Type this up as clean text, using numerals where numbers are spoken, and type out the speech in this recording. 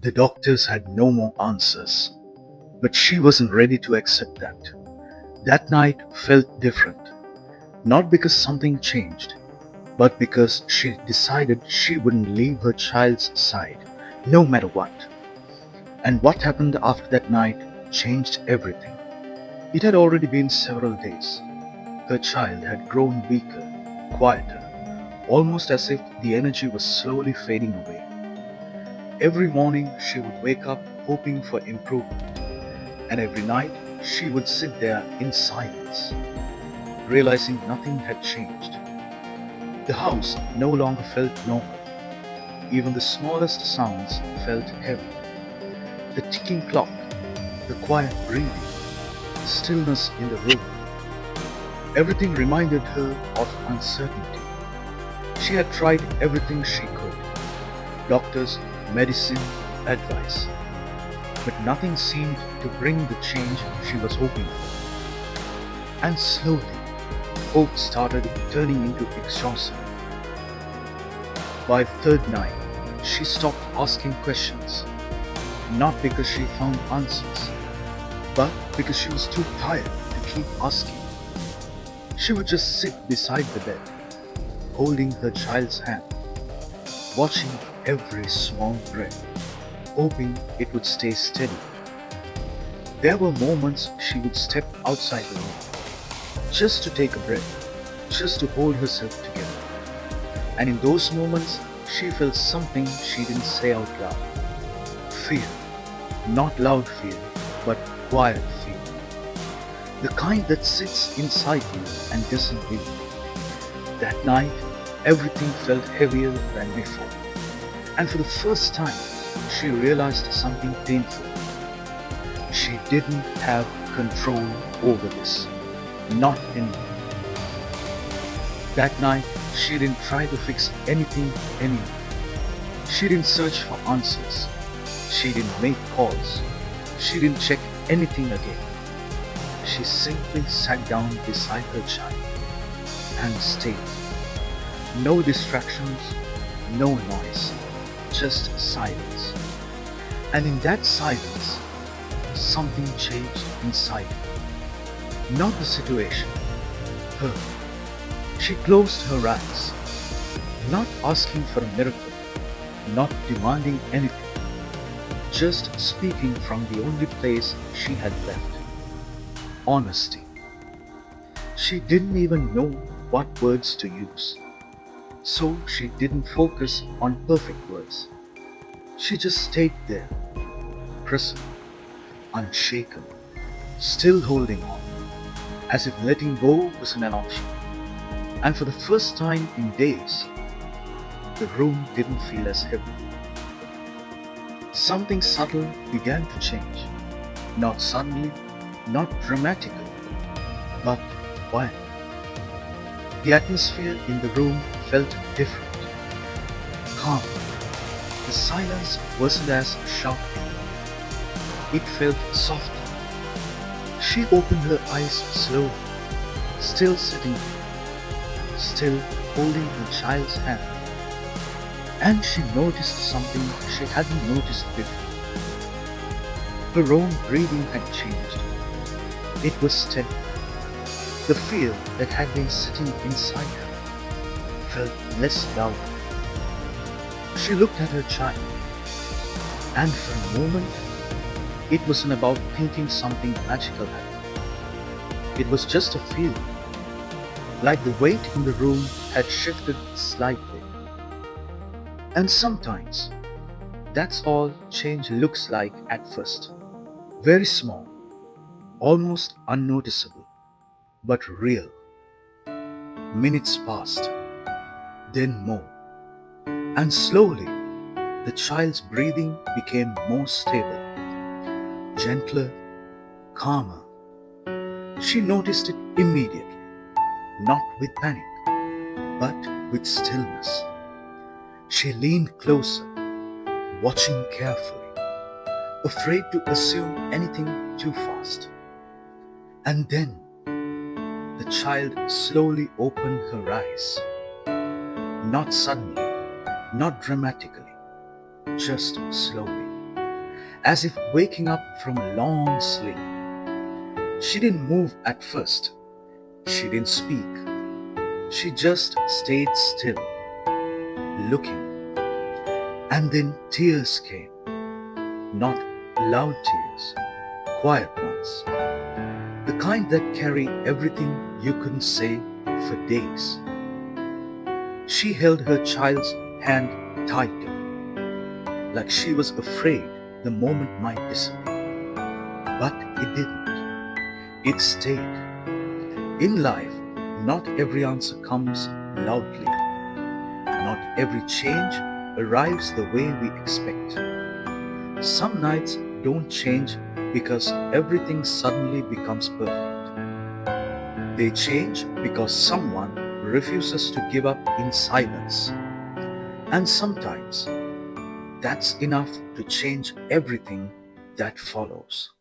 The doctors had no more answers, but she wasn't ready to accept that. That night felt different, not because something changed, but because she decided she wouldn't leave her child's side, no matter what. And what happened after that night changed everything. It had already been several days. Her child had grown weaker, quieter, almost as if the energy was slowly fading away. Every morning she would wake up hoping for improvement, and every night she would sit there in silence, realizing nothing had changed. The house no longer felt normal. Even the smallest sounds felt heavy. The ticking clock, the quiet breathing, the stillness in the room. Everything reminded her of uncertainty. She had tried everything she could: doctors, medicine, advice. But nothing seemed to bring the change she was hoping for. And slowly, hope started turning into exhaustion. By the third night, she stopped asking questions, not because she found answers, but because she was too tired to keep asking. She would just sit beside the bed, holding her child's hand, watching every small breath, hoping it would stay steady. There were moments she would step outside the room, just to take a breath, just to hold herself together. And in those moments, she felt something she didn't say out loud. Fear. Not loud fear, but quiet fear. The kind that sits inside you and doesn't leave. That night, everything felt heavier than before. And for the first time, she realized something painful. She didn't have control over this. Not anymore. That night, she didn't try to fix anything anymore. She didn't search for answers. She didn't make calls. She didn't check anything again. She simply sat down beside her child and stayed. No distractions, no noise, just silence. And in that silence, something changed inside her. Not the situation, her. She closed her eyes, not asking for a miracle, not demanding anything, just speaking from the only place she had left: honesty. She didn't even know what words to use, so she didn't focus on perfect words. She just stayed there, present, unshaken, still holding on, as if letting go wasn't an option. And for the first time in days, the room didn't feel as heavy. Something subtle began to change. Not suddenly, not dramatically, but quietly. The atmosphere in the room felt different, calm. The silence wasn't as sharp anymore. It felt softer. She opened her eyes slowly, still sitting there, still holding her child's hand. And she noticed something she hadn't noticed before. Her own breathing had changed. It was steady. The fear that had been sitting inside her felt less loud. She looked at her child, and for a moment, it wasn't about thinking something magical happened. It was just a feeling, like the weight in the room had shifted slightly. And sometimes, that's all change looks like at first. Very small, almost unnoticeable, but real. Minutes passed, then more. And slowly, the child's breathing became more stable, gentler, calmer. She noticed it immediately, not with panic, but with stillness. She leaned closer, watching carefully, afraid to assume anything too fast. And then the child slowly opened her eyes. Not suddenly, not dramatically, just slowly. as if waking up from a long sleep. She didn't move at first. She didn't speak. She just stayed still, looking. And then tears came. Not loud tears, quiet ones. The kind that carry everything you couldn't say for days. She held her child's hand tighter, like she was afraid the moment might disappear. But it didn't. It stayed. In life, not every answer comes loudly. Not every change arrives the way we expect. Some nights don't change because everything suddenly becomes perfect. They change because someone refuses to give up in silence. And sometimes that's enough to change everything that follows.